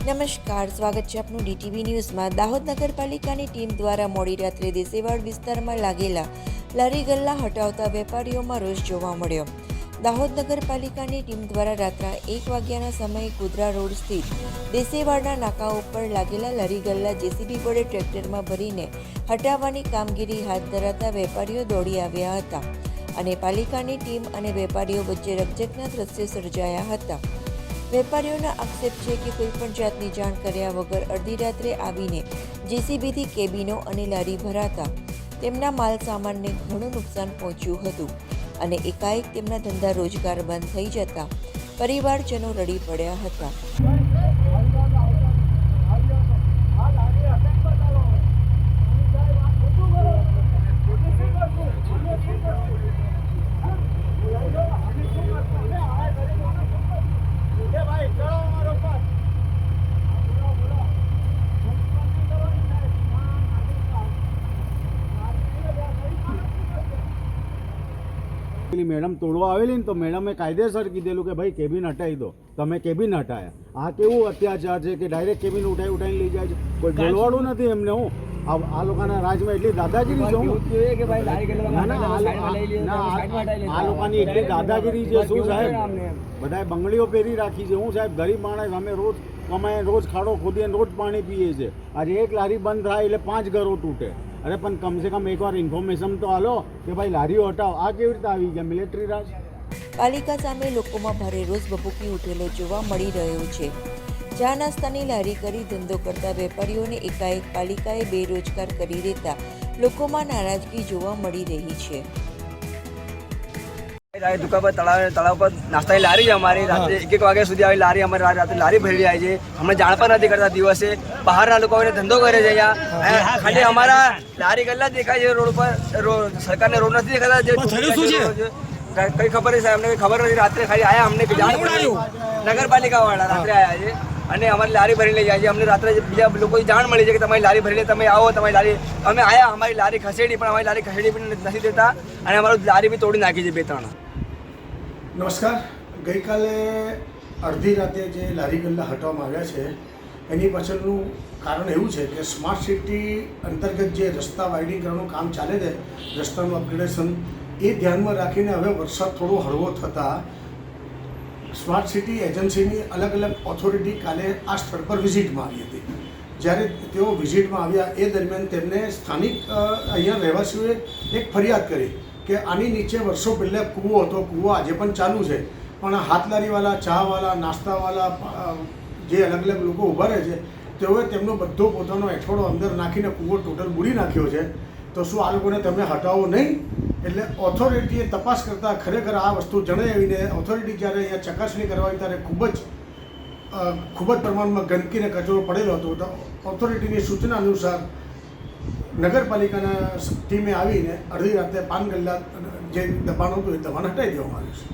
નમસ્કાર, સ્વાગત છે આપનું DTV ન્યૂઝમાં। દાહોદ નગરપાલિકાની ટીમ દ્વારા મોડી રાત્રે દેસેવાડ વિસ્તારમાં લાગેલા લારી ગલ્લા હટાવતા વેપારીઓમાં રોષ જોવા મળ્યો। દાહોદ નગરપાલિકાની ટીમ દ્વારા રાત્રે 1 વાગ્યાના સમયે ગોધરા રોડ સ્થિત દેસેવાડના નાકા ઉપર લાગેલા લારી ગલ્લા JCB વડે ટ્રેક્ટરમાં ભરીને હટાવવાની કામગીરી હાથ ધરાતા વેપારીઓ દોડી આવ્યા હતા અને પાલિકાની ટીમ અને વેપારીઓ વચ્ચે રકઝકના દ્રશ્યો સર્જાયા હતા। વેપારીઓના આક્ષેપ છે કે કોઈપણ જાતની જાણ કર્યા વગર અડધી રાત્રે આવીને JCBથી કેબિનો અને લારી ભરાતા તેમના માલ સામાનને ઘણું નુકસાન પહોંચ્યું હતું અને એકાએક તેમના ધંધા રોજગાર બંધ થઈ જતા પરિવારજનો રડી પડ્યા હતા। મેડમ તોડવા આવેલી ને તો મેડમે કાયદેસર કીધેલું કે ભાઈ કેબિન હટાવી દો, તમે કેબિન હટાયા। આ કેવું અત્યાચાર છે કે ડાયરેક્ટ કેબિન ઉઠાવીને લઈ જાય છે, કોઈ બોલવાડું નથી એમને। હું આ લોકોના રાજમાં એટલી દાદાગીરી છે, આ લોકોની એટલી દાદાગીરી છે શું સાહેબ? બધાએ બંગડીઓ પહેરી રાખી છે। હું સાહેબ ગરીબ માણસ, અમે રોજ કમાઈએ, રોજ ખાડો ખોદીએ, રોજ પાણી પીએ છીએ। આજે એક લારી બંધ થાય એટલે 5 ઘરો તૂટે। અરે પણ કમસે કમ એકવાર ઇન્ફોર્મેશન તો આલો કે ભાઈ લારીઓ હટાવો। આ કેવી રીતે આવી ગયા મિલિટરી રાજ? પાલિકા સામે લોકોમાં ભારે રોષ ભભૂકી ઉઠેલો જોવા મળી રહ્યો છે। ચા નાસ્તાની લારી કરી ધંધો કરતા વેપારીઓને એકાએક પાલિકાએ બેરોજગાર કરી દેતા લોકોમાં નારાજગી જોવા મળી રહી છે। દુકાન પર તળાવ પર નાસ્તાની લારી છે અમારી। રાત્રે 1 વાગ્યા સુધી આવી લારી અમારી રાત્રે લારી ભરી જાય છે। અમને જાણ પણ નથી કરતા। દિવસે બહારના લોકો આવીને ધંધો કરે છે અહીંયા। ખાલી અમારા લારી ગલ્લા દેખાય છે રોડ પર। સરકારને રોડ નથી દેખાતા। કઈ ખબર છે અમને કઈ ખબર નથી। રાત્રે ખાલી આયા, અમને જાણ પડી, નગરપાલિકા વાળા રાત્રે આયા છે અને અમારી લારી ભરી લઈ જાય છે। અમને રાત્રે બીજા લોકોની જાણ મળી છે કે તમારી લારી ભરી લે, તમે આવો તમારી લારી। અમે આયા, અમારી લારી ખસેડી, પણ અમારી લારી ખસેડી પણ નથી દેતા અને અમારું લારી બી તોડી નાખી છે 2-3। નમસ્કાર। ગઈકાલે અડધી રાતે જે લારી ગલ્લા હટાવવામાં આવ્યા છે એની પાછળનું કારણ એવું છે કે સ્માર્ટ સિટી અંતર્ગત જે રસ્તા વાઇડિંગ કરવાનું કામ ચાલે છે, રસ્તાનું અપગ્રેડેશન, એ ધ્યાનમાં રાખીને હવે વરસાદ થોડો હળવો થતાં સ્માર્ટ સિટી એજન્સીની અલગ અલગ ઓથોરિટી કાલે આ સ્થળ પર વિઝિટમાં આવી હતી। જ્યારે તેઓ વિઝિટમાં આવ્યા એ દરમિયાન તેમને સ્થાનિક અહીંયા રહેવાસીઓએ એક ફરિયાદ કરી કે આની નીચે વર્ષો પહેલાં કૂવો હતો, કૂવો આજે પણ ચાલુ છે, પણ હાથલારીવાળા, ચાવાળા, નાસ્તાવાળા જે અલગ અલગ લોકો ઊભા રહે છે તેઓએ તેમનો બધો પોતાનો એઠવાડો અંદર નાખીને કૂવો ટોટલ બુરી નાખ્યો છે। તો શું આ લોકોને તમે હટાવો નહીં? એટલે ઓથોરિટીએ તપાસ કરતાં ખરેખર આ વસ્તુ જણાવીને ઓથોરિટી જ્યારે અહીંયા ચકાસણી કરવા આવી ત્યારે ખૂબ જ પ્રમાણમાં ગંદકીને કચરો પડેલો હતો। તો ઓથોરિટીની સૂચના અનુસાર નગરપાલિકાના ટીમે આવીને અડધી રાતે પાન ગલ્લા જે દબાણ હતું એ દબાણ હટાવી દેવામાં આવ્યું છે।